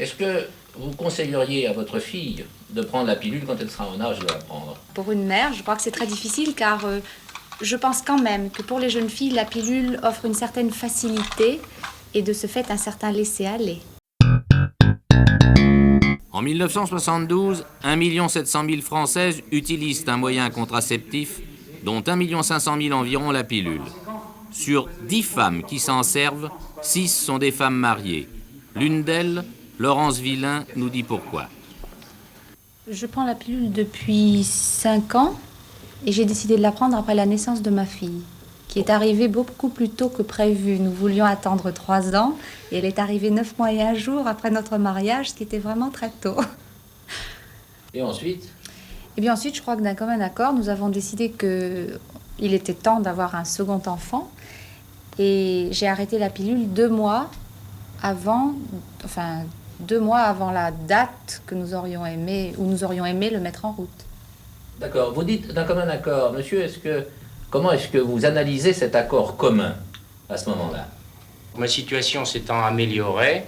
Est-ce que vous conseilleriez à votre fille de prendre la pilule quand elle sera en âge de la prendre? Pour une mère, je crois que c'est très difficile car je pense quand même que pour les jeunes filles, la pilule offre une certaine facilité et de ce fait un certain laisser-aller. En 1972, 1 700 000 Françaises utilisent un moyen contraceptif, dont 1 500 000 environ la pilule. Sur 10 femmes qui s'en servent, 6 sont des femmes mariées. L'une d'elles, Laurence Villain, nous dit pourquoi. Je prends la pilule depuis 5 ans et j'ai décidé de la prendre après la naissance de ma fille, qui est arrivée beaucoup plus tôt que prévu. Nous voulions attendre 3 ans et elle est arrivée 9 mois et 1 jour après notre mariage, ce qui était vraiment très tôt. Et ensuite? Et bien ensuite, je crois que d'un commun accord, nous avons décidé qu'il était temps d'avoir un second enfant. Et j'ai arrêté la pilule 2 mois avant, 2 mois avant la date que nous aurions aimé, où nous aurions aimé le mettre en route. D'accord. Vous dites d'un commun accord. Monsieur, comment est-ce que vous analysez cet accord commun à ce moment-là? Ma situation s'étant améliorée,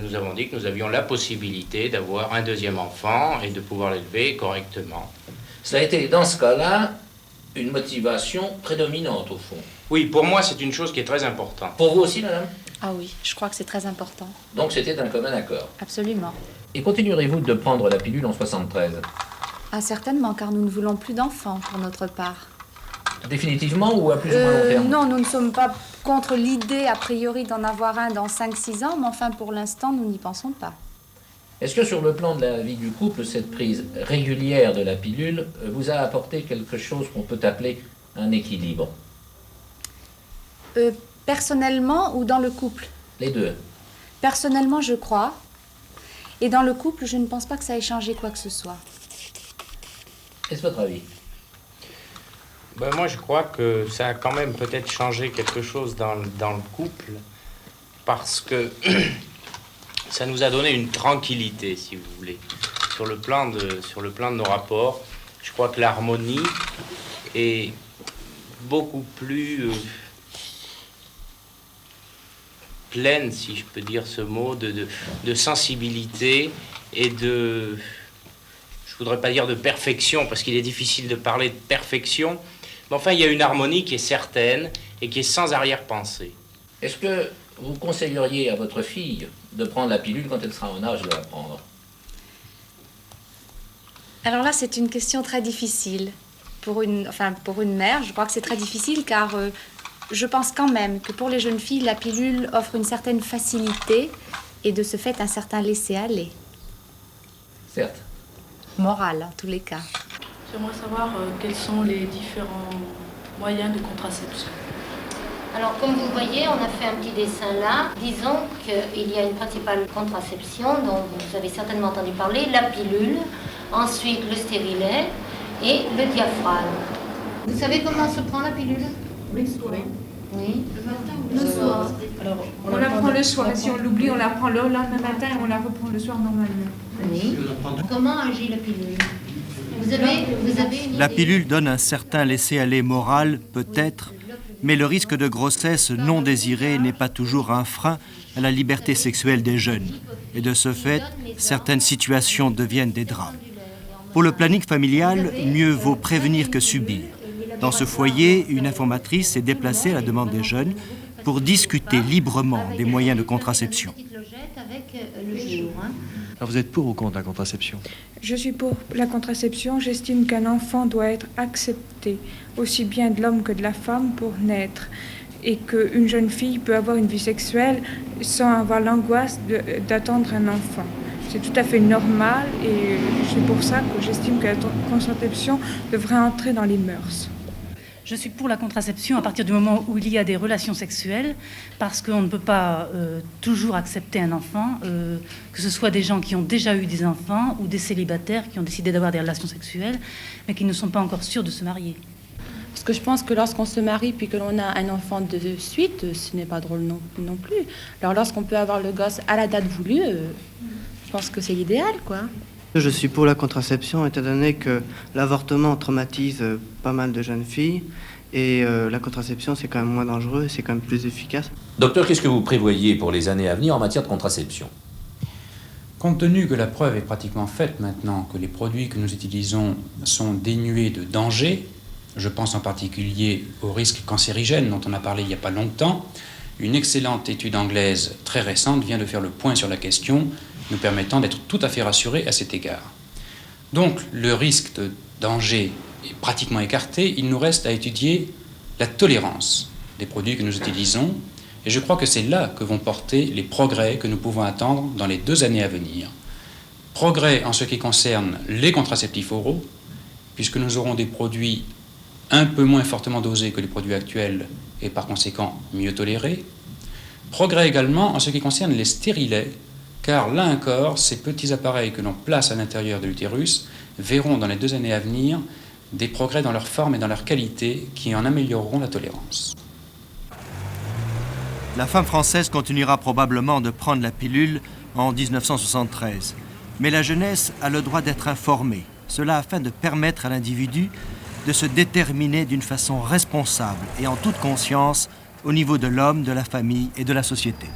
nous avons dit que nous avions la possibilité d'avoir un deuxième enfant et de pouvoir l'élever correctement. Ça a été, dans ce cas-là, une motivation prédominante, au fond. Oui, pour moi, c'est une chose qui est très importante. Pour vous aussi, madame? Ah oui, je crois que c'est très important. Donc c'était d'un commun accord. Absolument. Et continuerez-vous de prendre la pilule en 73? Ah certainement, car nous ne voulons plus d'enfants pour notre part. Définitivement ou à plus ou moins long terme? Non, nous ne sommes pas contre l'idée, a priori, d'en avoir un dans 5-6 ans, mais enfin, pour l'instant, nous n'y pensons pas. Est-ce que sur le plan de la vie du couple, cette prise régulière de la pilule vous a apporté quelque chose qu'on peut appeler un équilibre? Personnellement ou dans le couple? Les deux. Personnellement, je crois. Et dans le couple, je ne pense pas que ça ait changé quoi que ce soit. Est-ce votre avis? Moi, je crois que ça a quand même peut-être changé quelque chose dans le couple, parce que ça nous a donné une tranquillité, si vous voulez. Sur le plan de nos rapports, je crois que l'harmonie est beaucoup plus pleine, si je peux dire ce mot, de sensibilité et de... Je voudrais pas dire de perfection, parce qu'il est difficile de parler de perfection, mais enfin, il y a une harmonie qui est certaine et qui est sans arrière-pensée. Est-ce que vous conseilleriez à votre fille de prendre la pilule quand elle sera en âge de la prendre? Alors là, c'est une question très difficile. Pour une mère, je crois que c'est très difficile car je pense quand même que pour les jeunes filles, la pilule offre une certaine facilité et de ce fait un certain laisser-aller. Certes. Moral, en tous les cas. J'aimerais savoir quels sont les différents moyens de contraception. Alors, comme vous voyez, on a fait un petit dessin là. Disons qu'il y a une principale contraception dont vous avez certainement entendu parler, la pilule, ensuite le stérilet et le diaphragme. Vous savez comment se prend la pilule? Le soir. Oui. Le matin ou le soir? Alors, On la prend le soir. Si on l'oublie, on la prend le lendemain matin et on la reprend le soir normalement. Oui. Comment agit la pilule? Vous avez une La idée? pilule donne un certain laisser-aller moral, peut-être, mais le risque de grossesse non désirée n'est pas toujours un frein à la liberté sexuelle des jeunes. Et de ce fait, certaines situations deviennent des drames. Pour le planning familial, mieux vaut prévenir que subir. Dans ce foyer, une informatrice est déplacée à la demande des jeunes pour discuter librement des moyens de contraception. Alors vous êtes pour ou contre la contraception? Je suis pour la contraception. J'estime qu'un enfant doit être accepté, aussi bien de l'homme que de la femme, pour naître. Et qu'une jeune fille peut avoir une vie sexuelle sans avoir l'angoisse d'attendre un enfant. C'est tout à fait normal et c'est pour ça que j'estime que la contraception devrait entrer dans les mœurs. Je suis pour la contraception à partir du moment où il y a des relations sexuelles, parce qu'on ne peut pas toujours accepter un enfant, que ce soit des gens qui ont déjà eu des enfants ou des célibataires qui ont décidé d'avoir des relations sexuelles, mais qui ne sont pas encore sûrs de se marier. Parce que je pense que lorsqu'on se marie puis que l'on a un enfant de suite, ce n'est pas drôle non plus. Alors lorsqu'on peut avoir le gosse à la date voulue, je pense que c'est l'idéal, quoi. Je suis pour la contraception, étant donné que l'avortement traumatise pas mal de jeunes filles et la contraception, c'est quand même moins dangereux et c'est quand même plus efficace. Docteur, qu'est-ce que vous prévoyez pour les années à venir en matière de contraception? Compte tenu que la preuve est pratiquement faite maintenant que les produits que nous utilisons sont dénués de danger, je pense en particulier aux risques cancérigènes dont on a parlé il n'y a pas longtemps, une excellente étude anglaise très récente vient de faire le point sur la question, nous permettant d'être tout à fait rassurés à cet égard. Donc le risque de danger est pratiquement écarté, il nous reste à étudier la tolérance des produits que nous utilisons, et je crois que c'est là que vont porter les progrès que nous pouvons attendre dans les 2 années à venir. Progrès en ce qui concerne les contraceptifs oraux, puisque nous aurons des produits un peu moins fortement dosés que les produits actuels et par conséquent mieux tolérés. Progrès également en ce qui concerne les stérilets, car là encore, ces petits appareils que l'on place à l'intérieur de l'utérus verront dans les 2 années à venir des progrès dans leur forme et dans leur qualité qui en amélioreront la tolérance. La femme française continuera probablement de prendre la pilule en 1973. Mais la jeunesse a le droit d'être informée, cela afin de permettre à l'individu de se déterminer d'une façon responsable et en toute conscience au niveau de l'homme, de la famille et de la société.